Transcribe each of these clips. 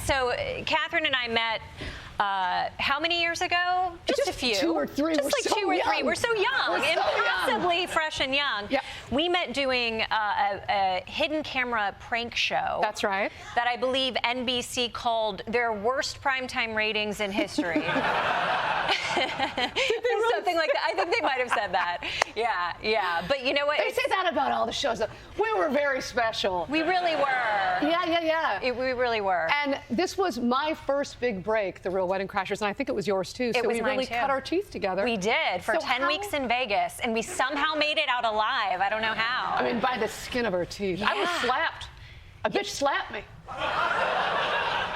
So Catherine and I met how many years ago? Just a few. 2 or 3. Just We're like so 2 or 3. young. We're so young. We're so Impossibly young. fresh and young. Yeah. We met doing a hidden camera prank show. That's right. That I believe NBC called their worst primetime ratings in history. Something like that. I think they might have said that. Yeah. But you know what? They say that about all the shows. We were very special. We really were. Yeah. We really were. And this was my first big break, The Real Wedding Crashers, and I think it was yours too. It was we mine really too. cut our teeth together. We did for So 10 weeks in Vegas, and we somehow made it out alive. I don't know how. I mean, by the skin of our teeth. I was Yeah. slapped. A bitch slapped me.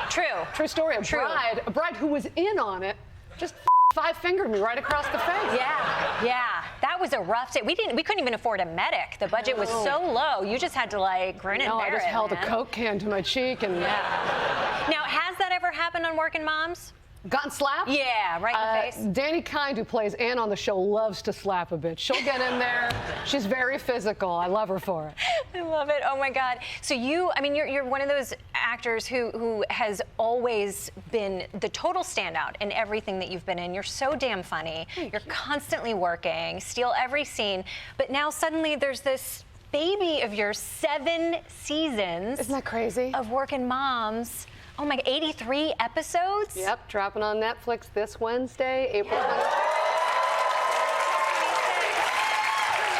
True story. A bride who was in on it just five-fingered me right across the face. Yeah. That was a rough day. We couldn't even afford a medic. The budget was so low. You just had to like grin and bear it. I just held man. a Coke can to my cheek and Now, has that ever happened on Workin Moms? gotten slapped? Yeah, right in the face. Danny Kind, who plays Ann on the show, loves to slap a bitch. She'll get in there. She's very physical. I love her for it. I love it. Oh my God. So you're one of those actors who has always been the total standout in everything that you've been in. You're so damn funny. You're constantly working, steal every scene. But now suddenly there's this baby of yours, 7 seasons. Isn't that crazy? Of Workin Moms. Oh my God, 83 episodes? Yep, dropping on Netflix this Wednesday, April 26th.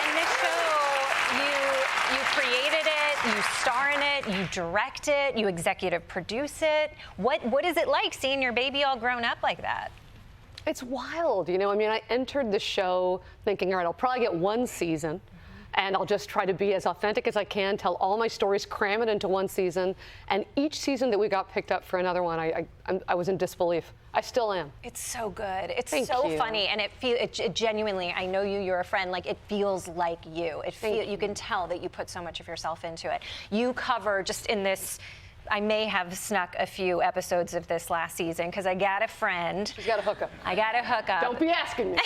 And this show, you created it, you star in it, you direct it, you executive produce it. What is it like seeing your baby all grown up like that? It's wild, you know. I mean, I entered the show thinking, all right, I'll probably get 1 season. And I'll just try to be as authentic as I can, tell all my stories, cram it into 1 season. And each season that we got picked up for another one, I was in disbelief. I still am. It's so good. It's Thank so you. funny, and it genuinely. I know you're a friend. Like, it feels like you. You can tell that you put so much of yourself into it. You cover just in this. I may have snuck a few episodes of this last season because I got a friend. She's got a hookup. I got a hookup. Don't be asking me.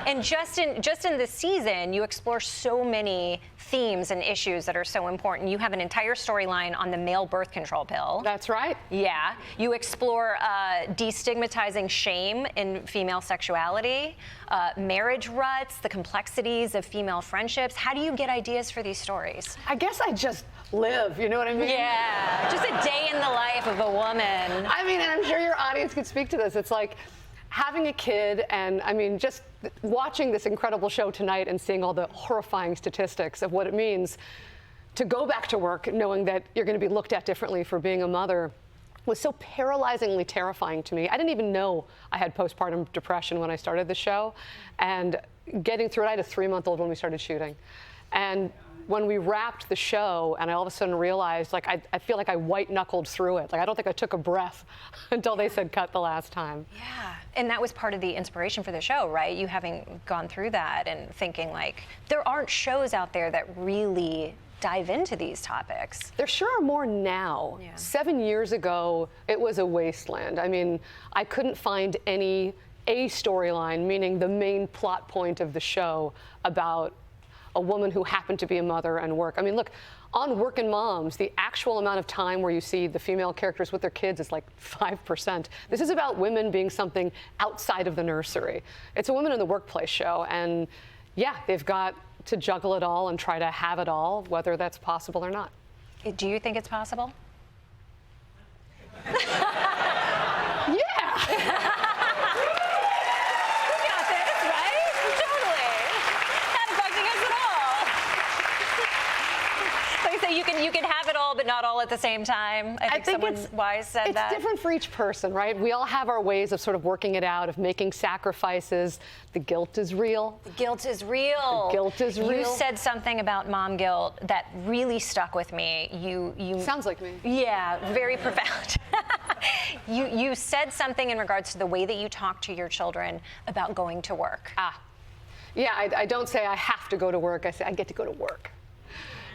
And just in this season, you explore so many themes and issues that are so important. You have an entire storyline on the male birth control pill. That's right. Yeah. You explore destigmatizing shame in female sexuality, marriage ruts, the complexities of female friendships. How do you get ideas for these stories? I guess I just live, you know what I mean? Yeah. Just a day in the life of a woman. I mean, and I'm sure your audience could speak to this. It's like having a kid and, I mean, just watching this incredible show tonight and seeing all the horrifying statistics of what it means to go back to work knowing that you're going to be looked at differently for being a mother was so paralyzingly terrifying to me. I didn't even know I had postpartum depression when I started the show. And getting through it, I had a 3-month-old when we started shooting. And when we wrapped the show and I all of a sudden realized, like, I feel like I white-knuckled through it. Like, I don't think I took a breath until they said cut the last time. Yeah, and that was part of the inspiration for the show, right? You having gone through that and thinking, like, there aren't shows out there that really dive into these topics. There sure are more now. Yeah. 7 years ago, it was a wasteland. I mean, I couldn't find a storyline, meaning the main plot point of the show, about a woman who happened to be a mother and work. I mean, look, on Workin Moms, the actual amount of time where you see the female characters with their kids is like 5%. This is about women being something outside of the nursery. It's a women in the workplace show, and yeah, they've got to juggle it all and try to have it all, whether that's possible or not. Do you think it's possible? Yeah! You can have it all, but not all at the same time. I think someone wise said that. It's different for each person, right? We all have our ways of sort of working it out, of making sacrifices. The guilt is real. The guilt is real. The guilt is real. You said something about mom guilt that really stuck with me. You Sounds like me. Yeah, very profound. You said something in regards to the way that you talk to your children about going to work. Yeah, I don't say I have to go to work. I say I get to go to work.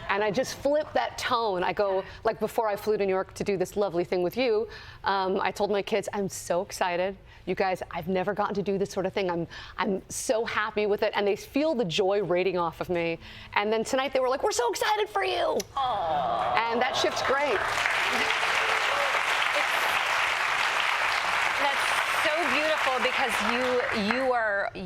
And I just flip that tone. I go, like before I flew to New York to do this lovely thing with you, I told my kids, I'm so excited. You guys, I've never gotten to do this sort of thing. I'm so happy with it. And they feel the joy radiating off of me. And then tonight they were like, we're so excited for you. Aww. And that ship's great. because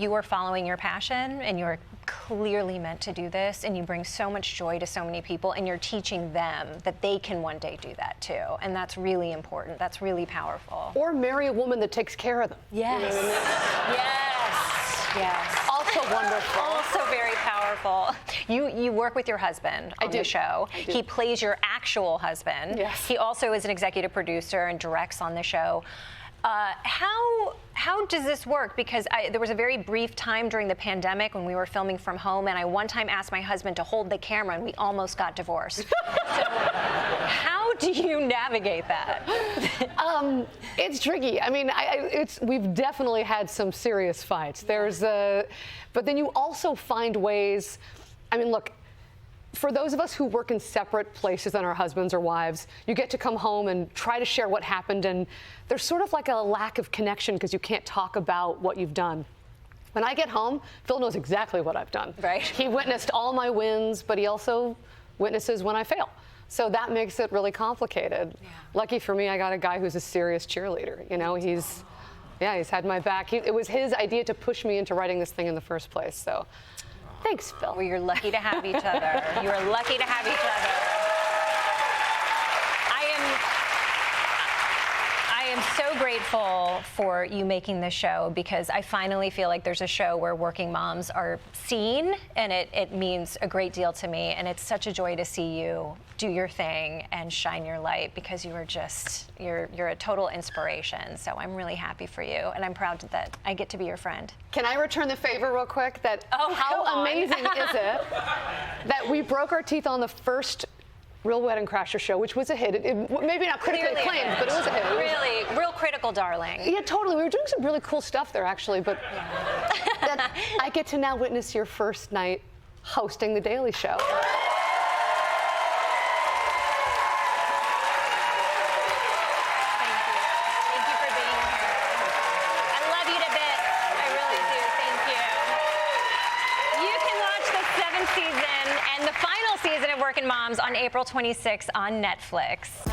you are following your passion, and you're clearly meant to do this, and you bring so much joy to so many people, and you're teaching them that they can one day do that too, and that's really important. That's really powerful. Or marry a woman that takes care of them. Yes. Yes. Also wonderful. Also very powerful. You work with your husband on the show. He plays your actual husband. Yes. He also is an executive producer and directs on the show. How does this work? Because there was a very brief time during the pandemic when we were filming from home, and I one time asked my husband to hold the camera, and we almost got divorced. So how do you navigate that? It's tricky. I mean, we've definitely had some serious fights. But then you also find ways. I mean, look. For those of us who work in separate places than our husbands or wives, you get to come home and try to share what happened, and there's sort of like a lack of connection because you can't talk about what you've done. When I get home, Phil knows exactly what I've done. Right. He witnessed all my wins, but he also witnesses when I fail. So that makes it really complicated. Yeah. Lucky for me, I got a guy who's a serious cheerleader. You know, he's had my back. It was his idea to push me into writing this thing in the first place. So. Thanks, Phil. Well, you're lucky to have each other. You are lucky to have each other. I am so grateful for you making this show, because I finally feel like there's a show where working moms are seen, and it means a great deal to me. And it's such a joy to see you do your thing and shine your light, because you are just, you're a total inspiration. So I'm really happy for you, and I'm proud that I get to be your friend. Can I return the favor real quick? How amazing is it that we broke our teeth on the first Real Wedding Crasher show, which was a hit. Maybe not critically acclaimed, but it was a hit. Really, real critical darling. Yeah, totally. We were doing some really cool stuff there, actually. But that I get to now witness your first night hosting The Daily Show. Workin Moms on April 26th on Netflix.